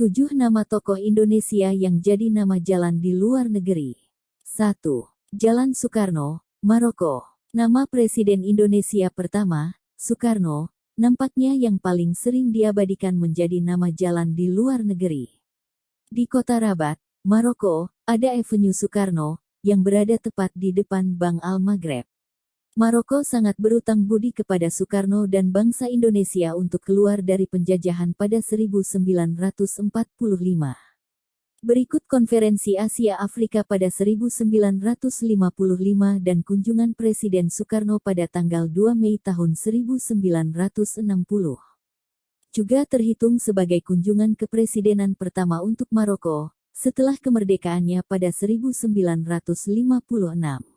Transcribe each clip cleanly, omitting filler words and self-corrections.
7 nama tokoh Indonesia yang jadi nama jalan di luar negeri. 1. Jalan Soekarno, Maroko. Nama Presiden Indonesia pertama, Soekarno, nampaknya yang paling sering diabadikan menjadi nama jalan di luar negeri. Di kota Rabat, Maroko, ada Avenue Soekarno, yang berada tepat di depan Bank Al-Maghreb. Maroko sangat berutang budi kepada Soekarno dan bangsa Indonesia untuk keluar dari penjajahan pada 1945. Berikut Konferensi Asia Afrika pada 1955 dan kunjungan Presiden Soekarno pada tanggal 2 Mei tahun 1960. Juga terhitung sebagai kunjungan kepresidenan pertama untuk Maroko, setelah kemerdekaannya pada 1956.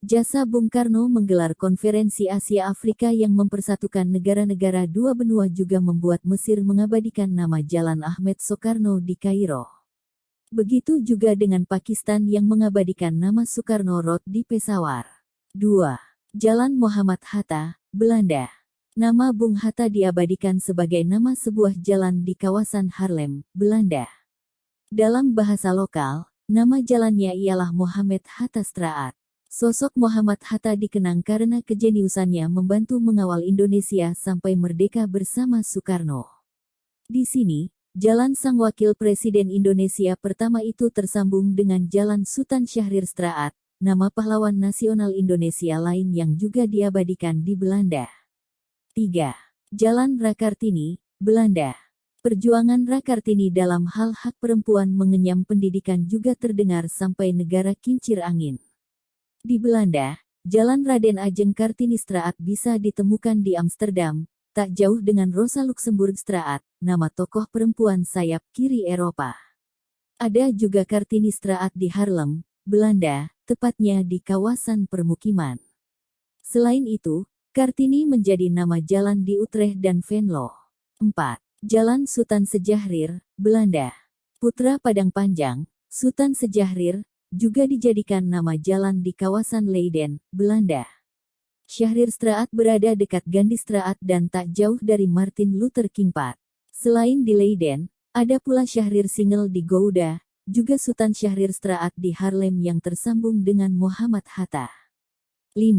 Jasa Bung Karno menggelar Konferensi Asia Afrika yang mempersatukan negara-negara dua benua juga membuat Mesir mengabadikan nama Jalan Ahmed Soekarno di Kairo. Begitu juga dengan Pakistan yang mengabadikan nama Soekarno Road di Peshawar. 2. Jalan Muhammad Hatta, Belanda. Nama Bung Hatta diabadikan sebagai nama sebuah jalan di kawasan Haarlem, Belanda. Dalam bahasa lokal, nama jalannya ialah Mohammed Hatta Straat. Sosok Muhammad Hatta dikenang karena kejeniusannya membantu mengawal Indonesia sampai merdeka bersama Soekarno. Di sini, Jalan Sang Wakil Presiden Indonesia pertama itu tersambung dengan Jalan Sultan Syahrir Straat, nama pahlawan nasional Indonesia lain yang juga diabadikan di Belanda. 3. Jalan Rakartini, Belanda. Perjuangan Rakartini dalam hal hak perempuan mengenyam pendidikan juga terdengar sampai negara kincir angin. Di Belanda, Jalan Raden Ajeng Kartini Straat bisa ditemukan di Amsterdam, tak jauh dengan Rosa Luxemburg Straat, nama tokoh perempuan sayap kiri Eropa. Ada juga Kartini Straat di Haarlem, Belanda, tepatnya di kawasan permukiman. Selain itu, Kartini menjadi nama jalan di Utrecht dan Venlo. 4. Jalan Sultan Sejahrir, Belanda. Putra Padang Panjang, Sultan Sejahrir, juga dijadikan nama jalan di kawasan Leiden, Belanda. Syahrir Straat berada dekat Gandhi Straat dan tak jauh dari Martin Luther King Park. Selain di Leiden, ada pula Syahrir Singel di Gouda, juga Sultan Syahrir Straat di Haarlem yang tersambung dengan Muhammad Hatta. 5.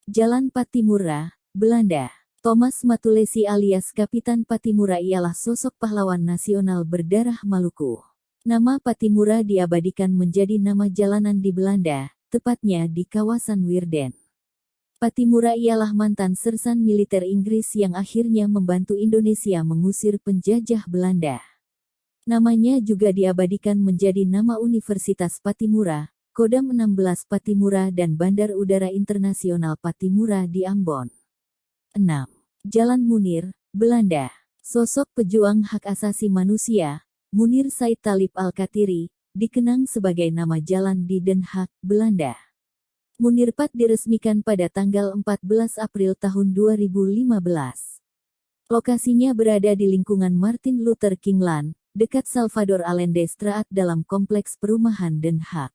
Jalan Pattimura, Belanda. Thomas Matulesi alias Kapitan Pattimura ialah sosok pahlawan nasional berdarah Maluku. Nama Pattimura diabadikan menjadi nama jalanan di Belanda, tepatnya di kawasan Wirden. Pattimura ialah mantan sersan militer Inggris yang akhirnya membantu Indonesia mengusir penjajah Belanda. Namanya juga diabadikan menjadi nama Universitas Pattimura, Kodam 16 Pattimura dan Bandar Udara Internasional Pattimura di Ambon. 6. Jalan Munir, Belanda. Sosok pejuang hak asasi manusia, Munir Said Talib Al-Katiri, dikenang sebagai nama jalan di Den Haag, Belanda. Munirpad diresmikan pada tanggal 14 April tahun 2015. Lokasinya berada di lingkungan Martin Luther King Land, dekat Salvador Allende Straat dalam kompleks perumahan Den Haag.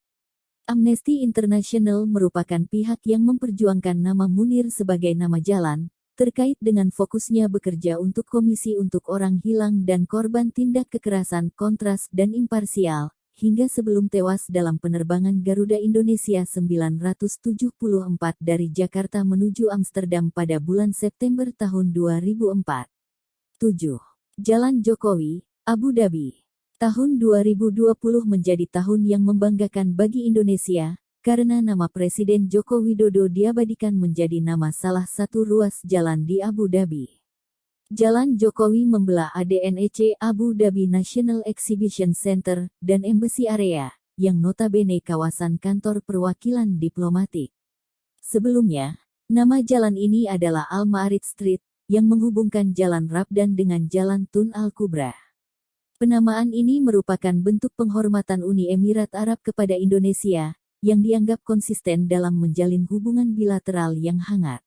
Amnesty International merupakan pihak yang memperjuangkan nama Munir sebagai nama jalan, terkait dengan fokusnya bekerja untuk Komisi untuk Orang Hilang dan Korban Tindak Kekerasan Kontras dan Imparsial, hingga sebelum tewas dalam penerbangan Garuda Indonesia 974 dari Jakarta menuju Amsterdam pada bulan September tahun 2004. 7. Jalan Jokowi, Abu Dhabi. Tahun 2020 menjadi tahun yang membanggakan bagi Indonesia, karena nama Presiden Joko Widodo diabadikan menjadi nama salah satu ruas jalan di Abu Dhabi. Jalan Jokowi membelah ADNEC Abu Dhabi National Exhibition Center dan Embassy Area, yang notabene kawasan kantor perwakilan diplomatik. Sebelumnya, nama jalan ini adalah Al-Ma'arid Street, yang menghubungkan Jalan Rabdan dengan Jalan Tun Al-Kubra. Penamaan ini merupakan bentuk penghormatan Uni Emirat Arab kepada Indonesia, yang dianggap konsisten dalam menjalin hubungan bilateral yang hangat.